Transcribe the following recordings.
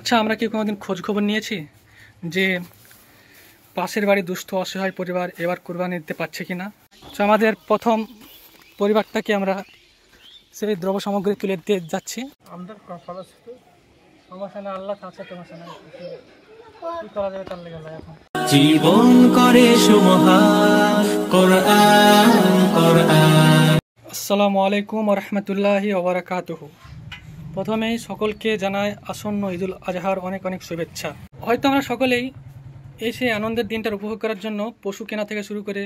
আচ্ছা, আমরা কি কোনোদিন খোঁজ খবর নিয়েছি যে পাশের বাড়ি দুস্থ অসহায় পরিবার এবার কোরবানি দিতে পারছে কিনা? তো আমাদের প্রথম পরিবারটাকে আমরা সেই দ্রব্য সামগ্রী তুলে দিয়ে যাচ্ছি। আমাদের সমস্যা না, আল্লাহ আছে, সমস্যা না, কি করা যাবে তার লেগে এখন জীবন করে সুমহান কোরআন কোরআন। আসসালামু আলাইকুম ওয়া রাহমাতুল্লাহি ওয়া বারাকাতুহু। প্রথমেই সকলকে জানাই আসন্ন ঈদুল আজহার অনেক অনেক শুভেচ্ছা। হয়তো আমরা সকলেই এই সেই আনন্দের দিনটার উপভোগ করার জন্য পশু কেনা থেকে শুরু করে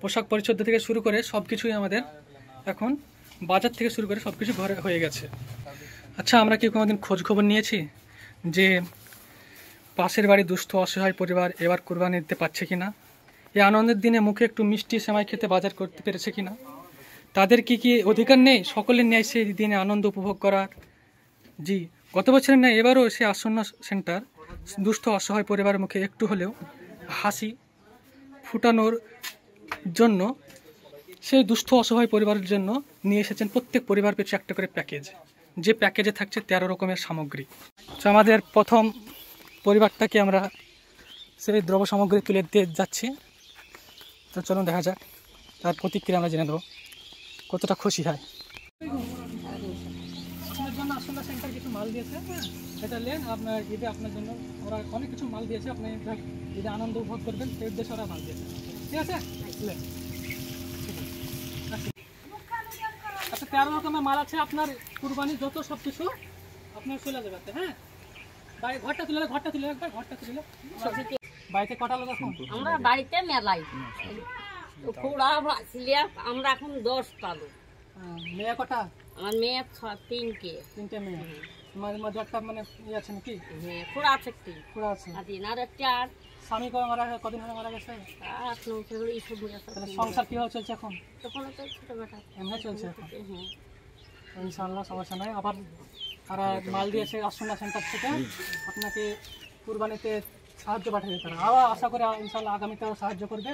পোশাক পরিচ্ছদ থেকে শুরু করে সব কিছুই আমাদের এখন বাজার থেকে শুরু করে সব কিছু ঘরে হয়ে গেছে। আচ্ছা, আমরা কি কোনোদিন খোঁজ খবর নিয়েছি যে পাশের বাড়ি দুস্থ অসহায় পরিবার এবার কোরবানি দিতে পারছে কিনা? এই আনন্দের দিনে মুখে একটু মিষ্টি সেমাই খেতে বাজার করতে পেরেছে কিনা? তাদের কি অধিকার নেই সকলের ন্যায় সেই দিনে আনন্দ উপভোগ করার? জি, গত বছরের ন্যায় এবারও সে আসন্ন সেন্টার দুস্থ অসহায় পরিবারের মুখে একটু হলেও হাসি ফুটানোর জন্য সেই দুস্থ অসহায় পরিবারের জন্য নিয়ে এসেছেন প্রত্যেক পরিবার পিছু একটা করে প্যাকেজ, যে প্যাকেজে থাকছে 13 রকমের সামগ্রী। তো আমাদের প্রথম পরিবারটাকে আমরা সেই দ্রব্য সামগ্রী তুলে দিয়ে যাচ্ছি। তো চলুন দেখা যাক তার প্রতিক্রিয়া আমরা জেনে দেবো কতটা খুশি হয়। আপনার জন্য আসন্ন সেন্টার কিছু মাল দিয়েছে, সেটা নেন আপনার ঈদে, আপনার জন্য ওরা অনেক কিছু মাল দিয়েছে, আপনি ঈদে আনন্দ উপভোগ করবেন সেই উদ্দেশ্যে ওরা মাল দিয়েছে। ঠিক আছে, আচ্ছা 13 রকমের মাল আছে আপনার কুরবানি যত সব কিছু আপনার চলে যাবে। হ্যাঁ, ঘরটা তুলে একবার, ঘরটা তুলে বাড়িতে কটা লোক এখন? আমরা বাড়িতে মেলাই খুড়া ছিলিয়া আমরা এখন 10টা লোক। মেয়ে কটা? আমার মেয়ে 3টে মেয়ে। তোমার মধ্যে একটা মানে ইয়ে আছে নাকি? হ্যাঁ, খুড়া আছে, খুড়া আছে। আর একটা স্বামী কদিন হলে মারা গেছে? সংসার কিভাবে চলছে এখন? এমনি চলছে এখন, ইনশাআল্লাহ সমস্যা নাই। আবার তারা মাল দিয়েছে আসন্না সেন্টার থেকে আপনাকে কুরবানিতে সাহায্য পাঠিয়ে তারা, আবার আশা করে ইনশাআল্লাহ আগামীতেও সাহায্য করবে।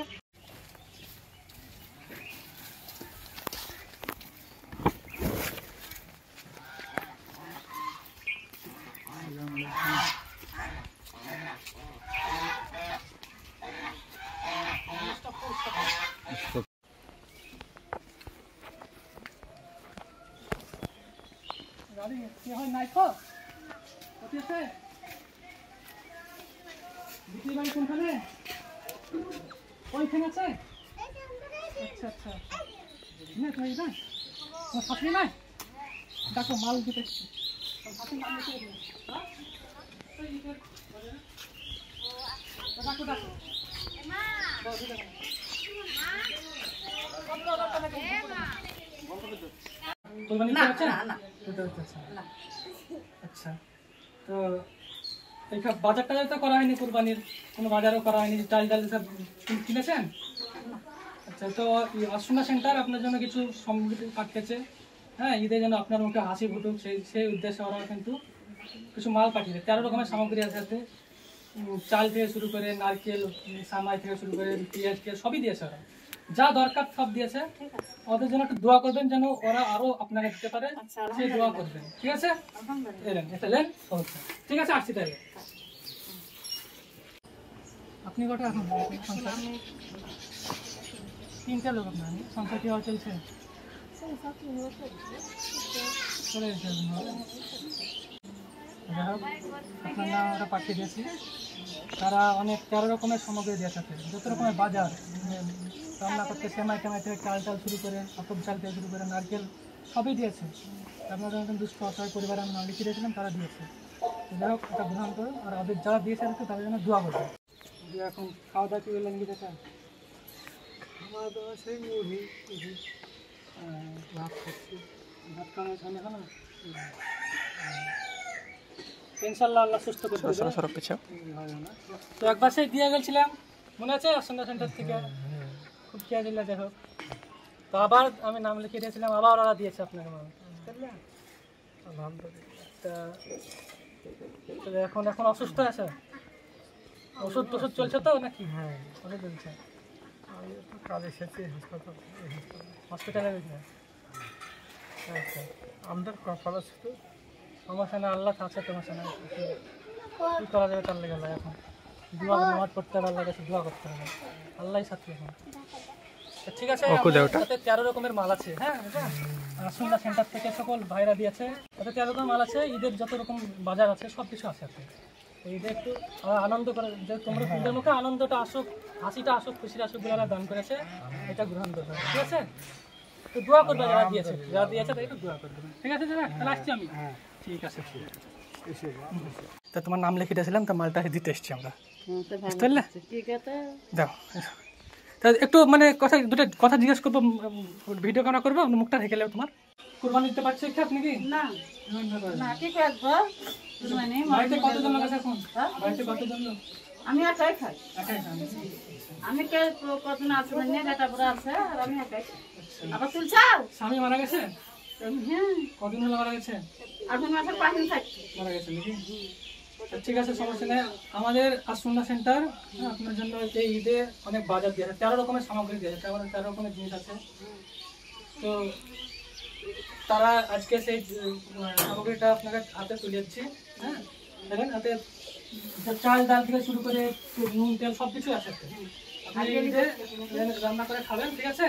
কোনখানে? ওইখানে আছে। আচ্ছা আচ্ছা, তোমার শাশুড়ি নাই? দেখো মাল দিতে আচ্ছা, তো এই বাজার টাজার তো করা হয়নি, কুরবানির কোনো বাজারও করা হয়নি, চাল সব কিনেছেন? আচ্ছা, তো আসন্না সেন্টার আপনার জন্য কিছু সামগ্রী পাঠিয়েছে। হ্যাঁ, ঈদে যেন আপনার মুখে হাসি ফুটুক সেই উদ্দেশ্যে ওরা কিন্তু কিছু মাল পাঠিয়েছে। 13 রকমের সামগ্রী আছে, সাথে চাল থেকে শুরু করে নারকেল সামাই থেকে শুরু করে পেঁয়াজ সবই দিয়েছে। ওরা যা দরকার সব দিয়েছে। ওদের জন্য একটু দোয়া করবেন যেন ওরা আরো আপনাকে দিতে পারে, সেই দোয়া করবেন। ঠিক আছে, ঠিক আছে, আসছি তাহলে। আপনি কটা এখন? 3টে লোক আপনার। সংসার কিভাবে চলছে? আপনার নাম ওরা পাঠিয়ে দিয়েছি। তারা অনেক 13 রকমের সামগ্রী দিয়ে থাকে, যত রকমের বাজার রান্না করতে সেমাই টেমাই থেকে চাল শুরু করে আতপ চাল থেকে শুরু করে নারকেল সবই দিয়েছে। আপনারা যখন দুস্থ অসহায় পরিবারের নাম লিখে দিয়েছিলাম তারা দিয়েছে। যাই হোক, এটা গ্রহণ করুন আর ওদের যারা দিয়েছে তাদের জন্য দোয়া করবে। এখন খাওয়া দাওয়া কি বললেন কি চান? খাওয়া দাওয়া সেই মুড়ি ভাত খাচ্ছি। ভাত খাওয়া খানে খানা ইনশাআল্লাহ আল্লাহ সুস্থ করবে। তো একবার সেই দিয়ে গেছিলাম, মনে আছে আসন্না সেন্টার থেকে? খুব খেয়াল দিলে। দেখো, তো আবার আমি নাম লিখে দিয়েছিলাম, আবার ওরা দিয়েছে আপনাকে মাল, বুঝলেন? তা এখন অসুস্থ আছে? ওষুধ টষুধ চলছে তো নাকি? হ্যাঁ, ওষুধ চলছে। কাল এসেছি হসপিটালে গেছে। আচ্ছা, আমাদের খরচ সমস্যা না, আল্লাহ আছে, সমস্যা না, কি করা যাবে তার লেগে আল্লাহ এখন দোয়া নামাজ পড়তে হবে, আল্লাহর কাছে দোয়া করতে হবে, আল্লাহই সাথী এখন। তো ঠিক আছে, তাতে 13 রকমের মাল আছে। হ্যাঁ, সুন্দর সেন্টার থেকে সকল ভাইরা দিয়েছে, তাতে 13 রকম মাল আছে। ঈদের যত রকম বাজার আছে সব কিছু আছে। ঈদে একটু আনন্দ করে, যে তোমরা তোমাদের মুখে আনন্দটা আসুক, হাসিটা আসুক, খুশিটা আসুক বলে দান করেছে, এটা গ্রহণ করবে। ঠিক আছে, তো দোয়া করবে যারা দিয়েছে তাই একটু দোয়া করবে। ঠিক আছে দাদা, তাহলে আসছি আমি। ঠিক আছে, তা তোমার নাম লিখে দিয়েছিলাম, তো মালটা দিতে এসছি আমরা, বুঝতে পারলে? দাও, তা একটু মানে দুটো কথা জিজ্ঞেস করবো, ভিডিও কেন করবো, মুখটা ঢেকে নেবে। তোমার কুরবানি দিতে পারছো কি আপনি? কি না কি করবো, বাড়িতে কতজন লোক আছে এখন? বাড়িতে কতজন লোক? আমি একাই খাই। একাই খান? আমি কে কতজন আছে না, বেটা বড় আছে, আর আমি একাই খাই। আবার তুলছাও স্বামী মারা গেছে? হ্যাঁ, কদিন হলো মারা গেছে? 8 মাসের পাখিন থাকছে। মারা গেছে নাকি? ঠিক আছে, সমস্যা নেই। আমাদের আসুন্না সেন্টার আপনার জন্য এই ঈদে অনেক বাজার দিয়েছে, 13 রকমের সামগ্রী দিয়েছে, 13 রকমের জিনিস আছে। তো তারা আজকে সেই সামগ্রীটা আপনাকে হাতে তুলে দিচ্ছি। হ্যাঁ, দেখেন হাতে চাল ডাল থেকে শুরু করে নুন তেল সব কিছু আছে। আপনি ঈদে রান্না করে খাবেন, ঠিক আছে?